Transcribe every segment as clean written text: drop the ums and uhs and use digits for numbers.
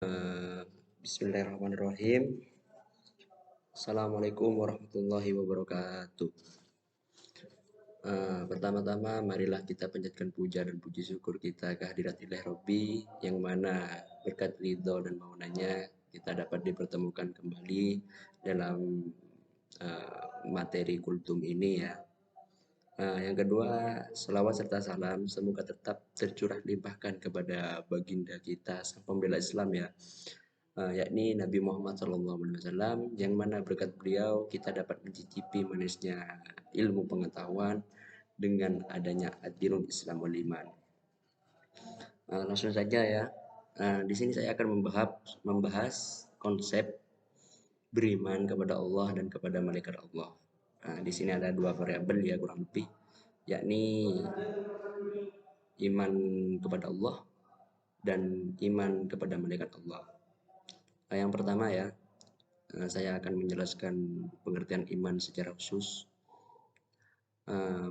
Eh, Bismillahirrahmanirrahim. Assalamualaikum warahmatullahi wabarakatuh. Pertama-tama marilah kita panjatkan puja dan puji syukur kita kehadirat Ilahi Rabbi, yang mana berkat ridho dan maunanya kita dapat dipertemukan kembali dalam materi kultum ini ya. Yang kedua, selawat serta salam semoga tetap tercurah limpahkan kepada baginda kita sang pembela Islam ya, yakni Nabi Muhammad SAW, yang mana berkat beliau kita dapat mencicipi manisnya ilmu pengetahuan dengan adanya ad-dinul Islam wal iman. Langsung saja ya. Di sini saya akan membahas konsep beriman kepada Allah dan kepada malaikat Allah. Di sini ada dua variabel ya kurang lebih, yakni iman kepada Allah dan iman kepada malaikat Allah. Yang pertama ya, saya akan menjelaskan pengertian iman secara khusus.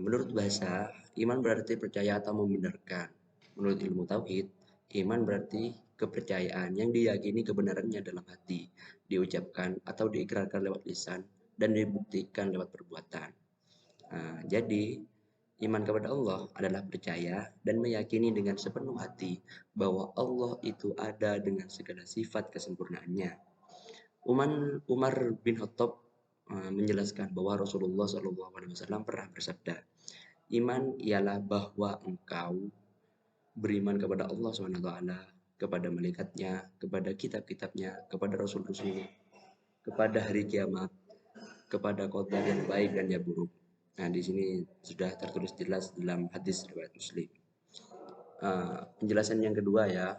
Menurut bahasa, iman berarti percaya atau membenarkan. Menurut ilmu tauhid, iman berarti kepercayaan yang diyakini kebenarannya dalam hati, diucapkan atau diikrarkan lewat lisan, dan dibuktikan lewat perbuatan. Jadi, iman kepada Allah adalah percaya dan meyakini dengan sepenuh hati bahwa Allah itu ada dengan segala sifat kesempurnaannya. Umar bin Khattab menjelaskan bahwa Rasulullah SAW pernah bersabda, iman ialah bahwa engkau beriman kepada Allah SWT, kepada malaikatnya, kepada kitab-kitabnya, kepada rasul-rasulnya, kepada hari kiamat, kepada qadar yang baik dan yang buruk. Nah, di sini sudah tertulis jelas dalam hadis riwayat Muslim. Penjelasan yang kedua ya,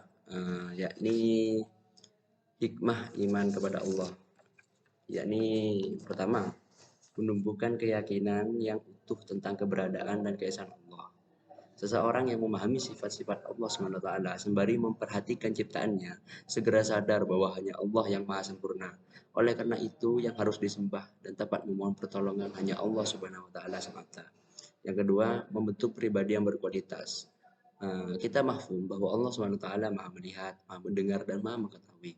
yakni hikmah iman kepada Allah, yakni pertama, menumbuhkan keyakinan yang utuh tentang keberadaan dan keesaan Allah. Seseorang yang memahami sifat-sifat Allah SWT sembari memperhatikan ciptaannya, segera sadar bahwa hanya Allah yang maha sempurna. Oleh karena itu, yang harus disembah dan tepat memohon pertolongan hanya Allah SWT semata. Yang kedua, membentuk pribadi yang berkualitas. Kita mahfum bahwa Allah SWT maha melihat, maha mendengar, dan maha mengetahui.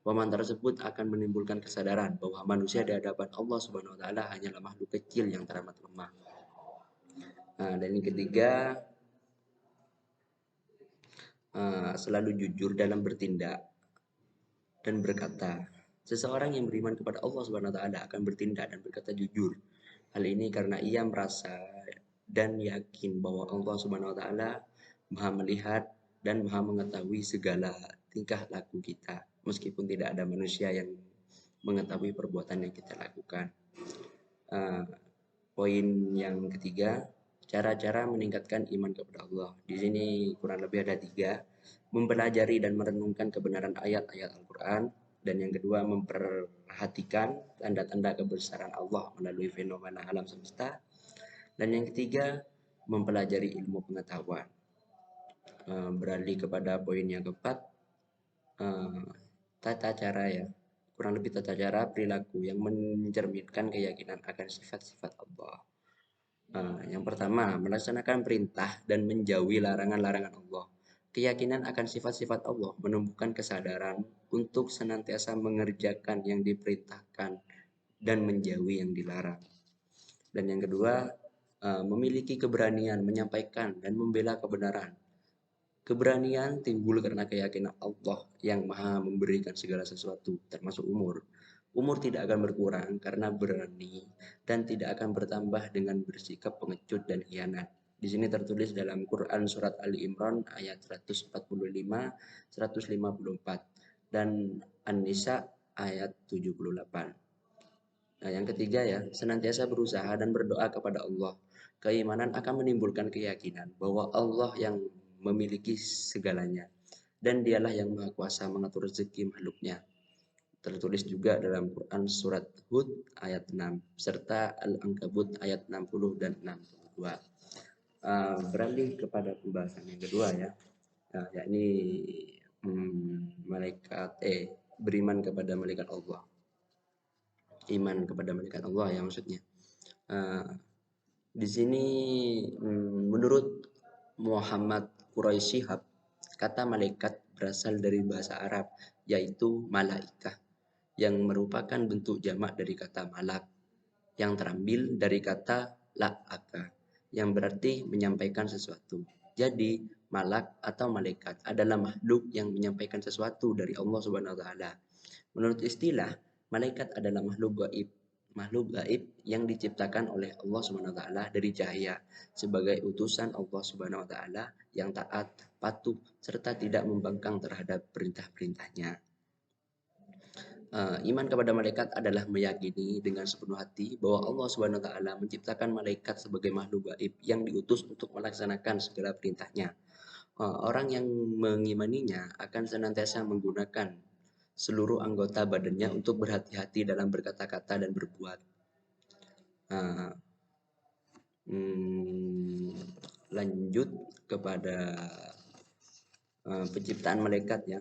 Pemahaman tersebut akan menimbulkan kesadaran bahwa manusia di hadapan Allah SWT hanyalah makhluk kecil yang teramat lemah. Dan yang ketiga, selalu jujur dalam bertindak dan berkata. Seseorang yang beriman kepada Allah SWT akan bertindak dan berkata jujur. Hal ini karena ia merasa dan yakin bahwa Allah SWT maha melihat dan maha mengetahui segala tingkah laku kita, meskipun tidak ada manusia yang mengetahui perbuatan yang kita lakukan. Poin yang ketiga, cara-cara meningkatkan iman kepada Allah. Di sini kurang lebih ada 3. Mempelajari dan merenungkan kebenaran ayat-ayat Al-Quran. Dan yang kedua, memperhatikan tanda-tanda kebesaran Allah melalui fenomena alam semesta. Dan yang ketiga, mempelajari ilmu pengetahuan. Beralih kepada poin yang keempat, tata cara ya. Kurang lebih tata cara perilaku yang mencerminkan keyakinan akan sifat-sifat Allah. Yang pertama, melaksanakan perintah dan menjauhi larangan-larangan Allah. Keyakinan akan sifat-sifat Allah menumbuhkan kesadaran untuk senantiasa mengerjakan yang diperintahkan dan menjauhi yang dilarang. Dan yang kedua, memiliki keberanian menyampaikan dan membela kebenaran. Keberanian timbul karena keyakinan Allah yang maha memberikan segala sesuatu, termasuk umur. Umur tidak akan berkurang karena berani dan tidak akan bertambah dengan bersikap pengecut dan khianat. Di sini tertulis dalam Quran surat Ali Imran ayat 145, 154 dan An-Nisa ayat 78. Nah, yang ketiga ya, senantiasa berusaha dan berdoa kepada Allah. Keimanan akan menimbulkan keyakinan bahwa Allah yang memiliki segalanya dan dialah yang maha kuasa mengatur rezeki makhluknya. Tertulis juga dalam Quran surat Hud ayat 6 serta Al-Ankabut ayat 60 dan 62. Beralih kepada pembahasan yang kedua ya, yakni beriman kepada malaikat Allah. Iman kepada malaikat Allah ya maksudnya. Di sini menurut Muhammad Quraisy Shihab, kata malaikat berasal dari bahasa Arab, yaitu malaikah, yang merupakan bentuk jamak dari kata malak, yang terambil dari kata la'aka, yang berarti menyampaikan sesuatu. Jadi, malak atau malaikat adalah makhluk yang menyampaikan sesuatu dari Allah Subhanahu wa taala. Menurut istilah, malaikat adalah makhluk gaib yang diciptakan oleh Allah Subhanahu wa taala dari cahaya sebagai utusan Allah Subhanahu wa taala yang taat, patuh serta tidak membangkang terhadap perintah-perintahnya. Iman kepada malaikat adalah meyakini dengan sepenuh hati bahwa Allah Subhanahu wa taala menciptakan malaikat sebagai makhluk gaib yang diutus untuk melaksanakan segala perintahnya. Orang yang mengimaninya akan senantiasa menggunakan seluruh anggota badannya untuk berhati-hati dalam berkata-kata dan berbuat. Uh, Lanjut kepada penciptaan malaikat ya.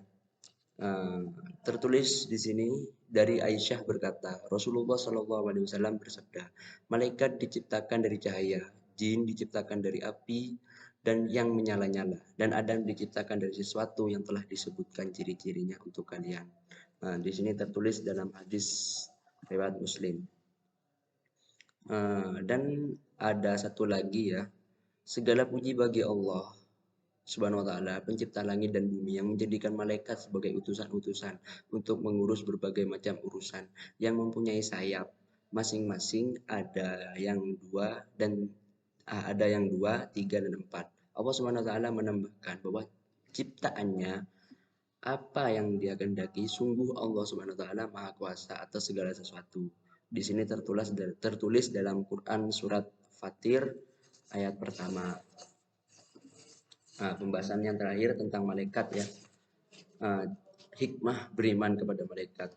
Tertulis di sini dari Aisyah berkata, Rasulullah Shallallahu Alaihi Wasallam bersabda, malaikat diciptakan dari cahaya, jin diciptakan dari api dan yang menyala-nyala, dan Adam diciptakan dari sesuatu yang telah disebutkan ciri-cirinya untuk kalian. Di sini tertulis dalam hadis riwayat Muslim. Dan ada satu lagi ya, segala puji bagi Allah Subhanahu wa taala, pencipta langit dan bumi yang menjadikan malaikat sebagai utusan-utusan untuk mengurus berbagai macam urusan yang mempunyai sayap. Masing-masing ada yang dua dan ada yang dua, tiga dan empat. Allah Subhanahu wa taala menambahkan bahwa ciptaannya apa yang dia kehendaki, sungguh Allah Subhanahu wa taala Maha Kuasa atas segala sesuatu. Di sini tertulis dalam Quran surat Fatir ayat pertama. Pembahasan yang terakhir tentang malaikat ya. Hikmah beriman kepada malaikat.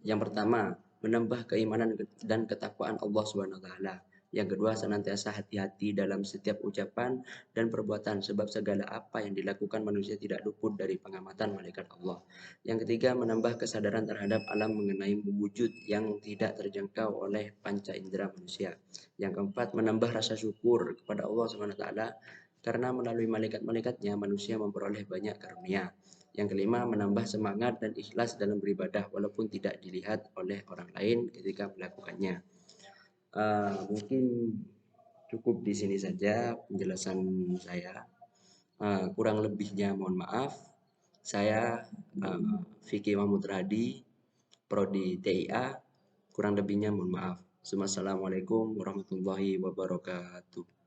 Yang pertama, menambah keimanan dan ketakwaan Allah Subhanahu wa taala. Yang kedua, senantiasa hati-hati dalam setiap ucapan dan perbuatan sebab segala apa yang dilakukan manusia tidak luput dari pengamatan malaikat Allah. Yang ketiga, menambah kesadaran terhadap alam mengenai wujud yang tidak terjangkau oleh panca indera manusia. Yang keempat, menambah rasa syukur kepada Allah Subhanahu wa taala karena melalui malaikat-malaikatnya manusia memperoleh banyak karunia. Yang kelima, menambah semangat dan ikhlas dalam beribadah walaupun tidak dilihat oleh orang lain ketika melakukannya. Mungkin cukup di sini saja penjelasan saya. Kurang lebihnya mohon maaf. Saya Vicky Mahmud Radi, Prodi TIA. Kurang lebihnya mohon maaf. Assalamualaikum warahmatullahi wabarakatuh.